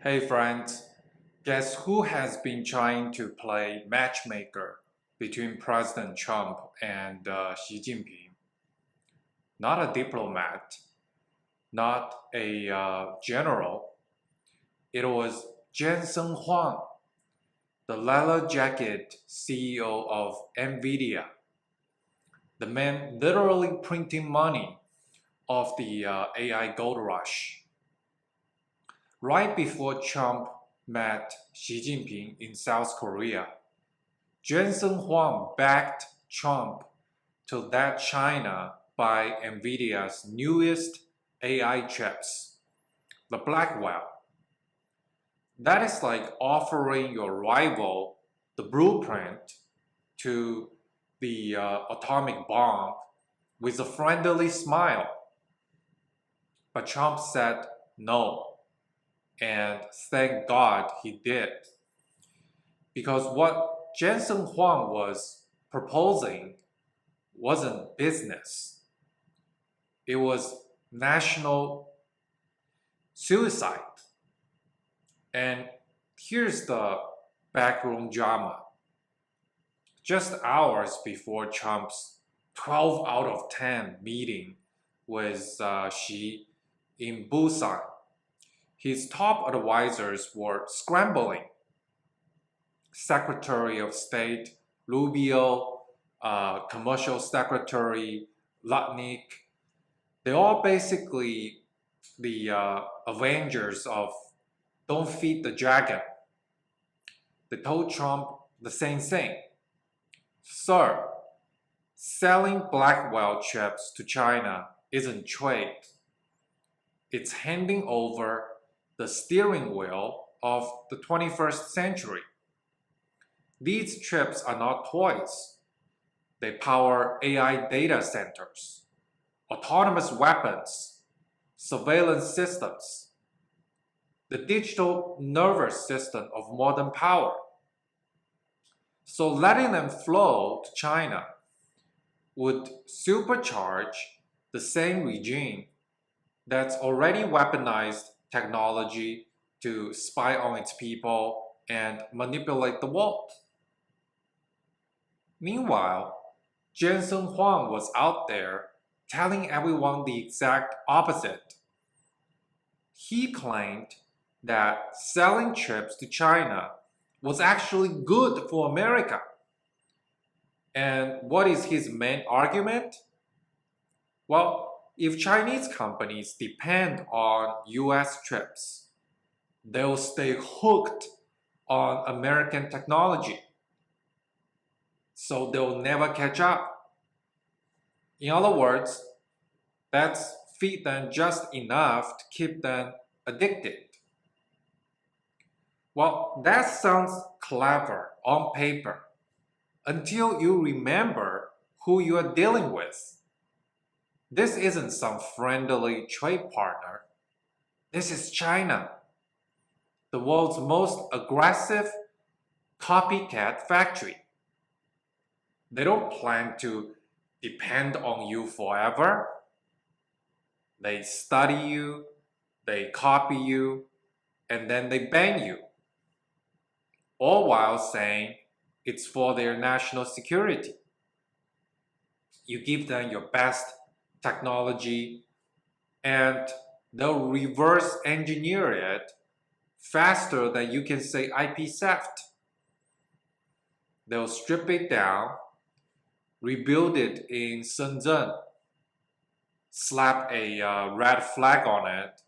Hey friends, guess who has been trying to play matchmaker between President Trump and Xi Jinping? Not a diplomat, not a general. It was Jensen Huang, the leather jacket CEO of Nvidia, the man literally printing money off the AI gold rush. Right before Trump met Xi Jinping in South Korea, Jensen Huang backed Trump to that China buy Nvidia's newest AI chips, the Blackwell. That is like offering your rival the blueprint to the atomic bomb with a friendly smile. But Trump said no, and thank God he did. Because what Jensen Huang was proposing wasn't business, it was national suicide. And here's the backroom drama. Just hours before Trump's 12 out of 10 meeting with Xi in Busan, his top advisors were scrambling. Secretary of State Rubio, Commercial Secretary Lutnick, they're all basically the avengers of Don't Feed the Dragon. They told Trump the same thing. Sir, selling Blackwell chips to China isn't trade. It's handing over the steering wheel of the 21st century. These chips are not toys. They power AI data centers, autonomous weapons, surveillance systems, the digital nervous system of modern power. So letting them flow to China would supercharge the same regime that's already weaponized technology to spy on its people and manipulate the world. Meanwhile, Jensen Huang was out there telling everyone the exact opposite. He claimed that selling chips to China was actually good for America. And what is his main argument? Well, if Chinese companies depend on US chips, they'll stay hooked on American technology. So they'll never catch up. In other words, let's feed them just enough to keep them addicted. Well, that sounds clever on paper until you remember who you are dealing with. This isn't some friendly trade partner. This is China, the world's most aggressive copycat factory. They don't plan to depend on you forever. They study you, they copy you, and then they ban you, all while saying it's for their national security. You give them your best technology, and they'll reverse engineer it faster than you can say IP theft. They'll strip it down, rebuild it in Shenzhen, slap a red flag on it,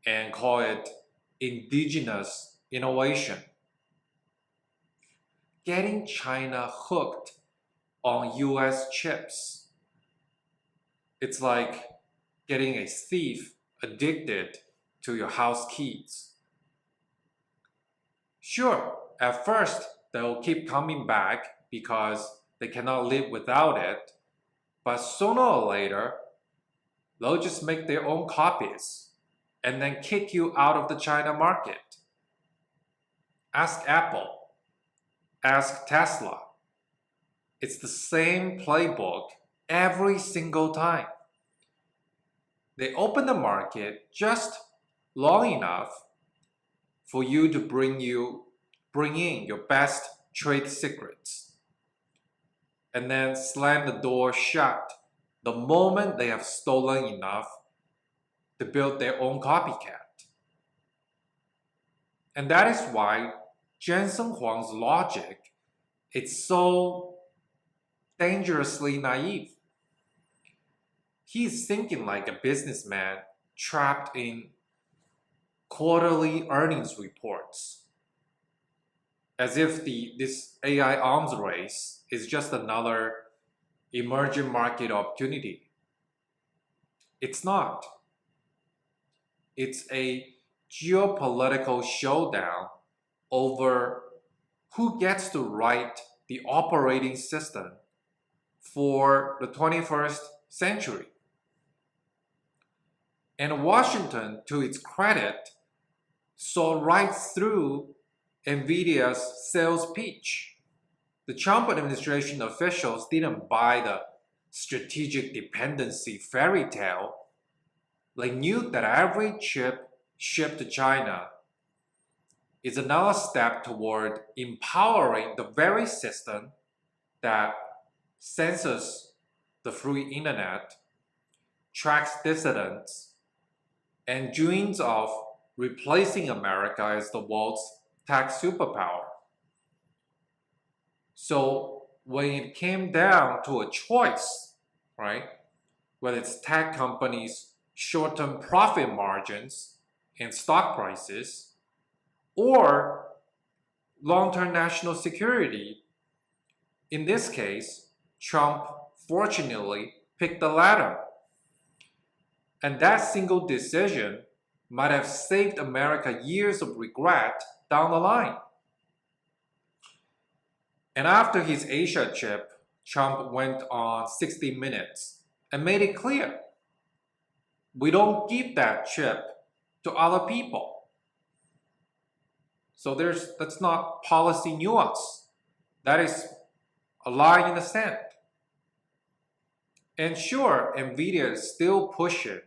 and call it indigenous innovation. Getting China hooked on US chips. It's like getting a thief addicted to your house keys. Sure, at first they'll keep coming back because they cannot live without it, but sooner or later, they'll just make their own copies and then kick you out of the China market. Ask Apple, ask Tesla. It's the same playbook every single time. They open the market just long enough for you to bring in your best trade secrets, and then slam the door shut the moment they have stolen enough to build their own copycat. And that is why Jensen Huang's logic is so dangerously naive. He's thinking like a businessman trapped in quarterly earnings reports, as if this AI arms race is just another emerging market opportunity. It's not. It's a geopolitical showdown over who gets to write the operating system for the 21st century. And Washington, to its credit, saw right through Nvidia's sales pitch. The Trump administration officials didn't buy the strategic dependency fairy tale. They knew that every chip shipped to China is another step toward empowering the very system that censors the free internet, tracks dissidents, and dreams of replacing America as the world's tech superpower. So when it came down to a choice, right, whether it's tech companies' short-term profit margins and stock prices, or long-term national security, in this case, Trump fortunately picked the latter. And that single decision might have saved America years of regret down the line. And after his Asia trip, Trump went on 60 Minutes and made it clear we don't give that chip to other people. So that's not policy nuance. That is a line in the sand. And sure, Nvidia is still pushing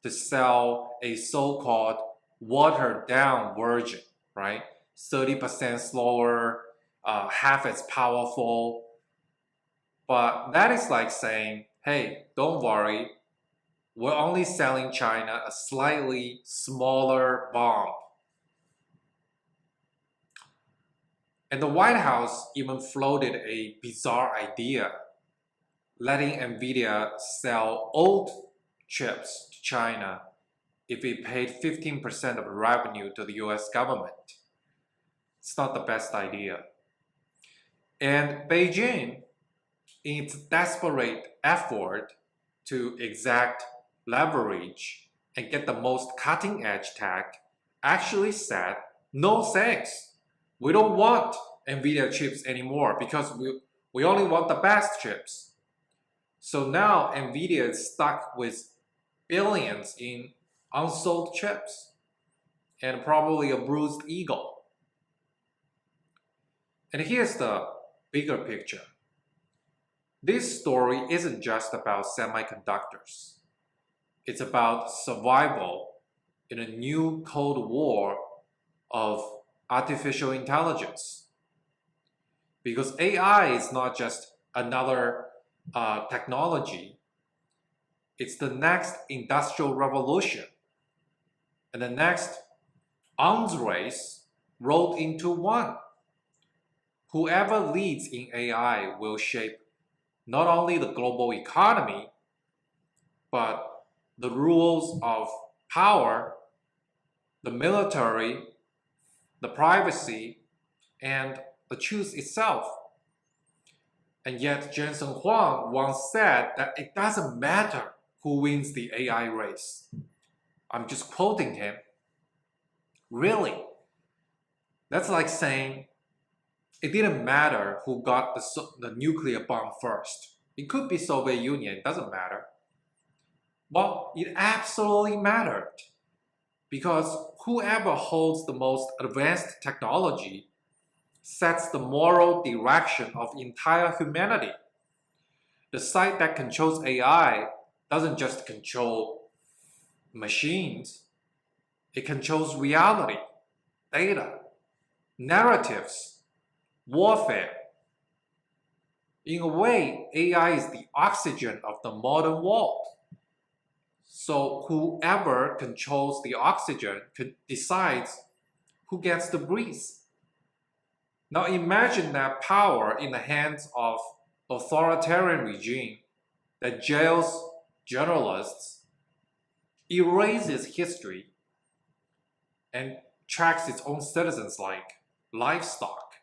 to sell a so-called watered down version, right? 30% slower, half as powerful. But that is like saying, hey, don't worry, we're only selling China a slightly smaller bomb. And the White House even floated a bizarre idea, letting Nvidia sell old chips to China if it paid 15% of revenue to the US government. It's not the best idea. And Beijing, in its desperate effort to exact leverage and get the most cutting-edge tech, actually said, no thanks. We don't want Nvidia chips anymore because we only want the best chips. So now Nvidia is stuck with billions in unsold chips and probably a bruised ego. And here's the bigger picture. This story isn't just about semiconductors. It's about survival in a new Cold War of artificial intelligence. Because AI is not just another technology. It's the next industrial revolution and the next arms race rolled into one. Whoever leads in AI will shape not only the global economy, but the rules of power, the military, the privacy, and the truth itself. And yet Jensen Huang once said that it doesn't matter who wins the AI race. I'm just quoting him. Really? That's like saying it didn't matter who got the nuclear bomb first. It could be Soviet Union, it doesn't matter. Well, it absolutely mattered. Because whoever holds the most advanced technology sets the moral direction of entire humanity. The side that controls AI doesn't just control machines, it controls reality. data, narratives, warfare. In a way, AI is the oxygen of the modern world. So whoever controls the oxygen decides who gets to breathe. Now imagine that power in the hands of authoritarian regime that jails journalists, erases history, and tracks its own citizens like livestock.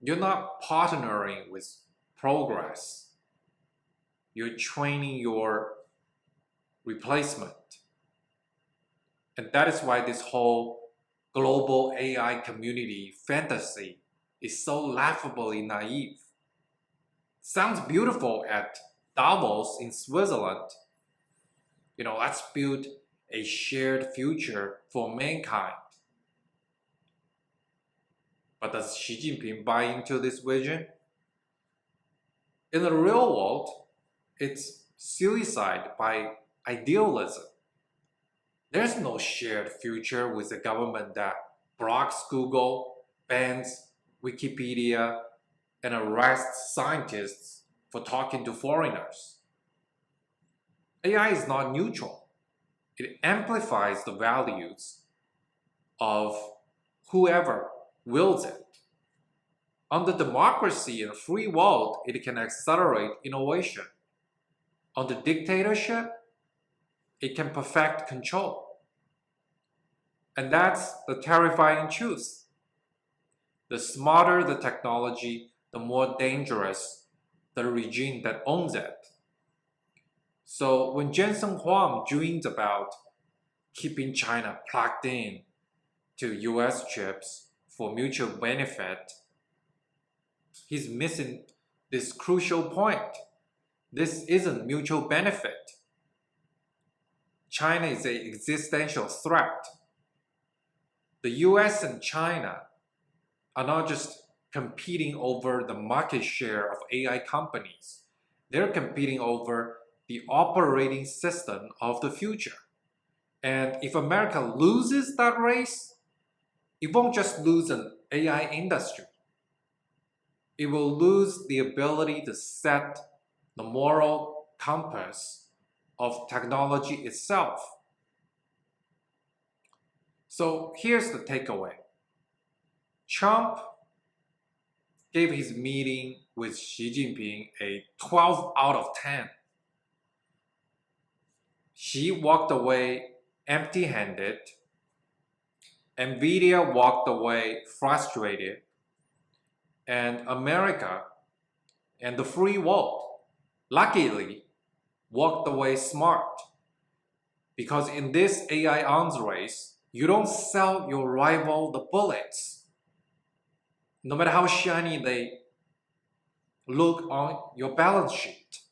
You're not partnering with progress. You're training your replacement. And that is why this whole global AI community fantasy is so laughably naive. Sounds beautiful at Davos in Switzerland. Let's build a shared future for mankind. But does Xi Jinping buy into this vision? In the real world, it's suicide by idealism. There's no shared future with a government that blocks Google, bans Wikipedia, and arrests scientists for talking to foreigners. AI is not neutral. It amplifies the values of whoever wields it. Under democracy and a free world, it can accelerate innovation. Under dictatorship, it can perfect control. And that's the terrifying truth. The smarter the technology, the more dangerous the regime that owns it. So when Jensen Huang dreams about keeping China plugged in to US chips for mutual benefit, he's missing this crucial point. This isn't mutual benefit. China is an existential threat. The US and China are not just competing over the market share of AI companies. They're competing over the operating system of the future. And if America loses that race, it won't just lose an AI industry. It will lose the ability to set the moral compass of technology itself. So here's the takeaway. Trump gave his meeting with Xi Jinping a 12 out of 10. Xi walked away empty-handed. Nvidia walked away frustrated. And America and the free world, luckily, walked away smart. Because in this AI arms race, you don't sell your rival the bullets. No matter how shiny they look on your balance sheet.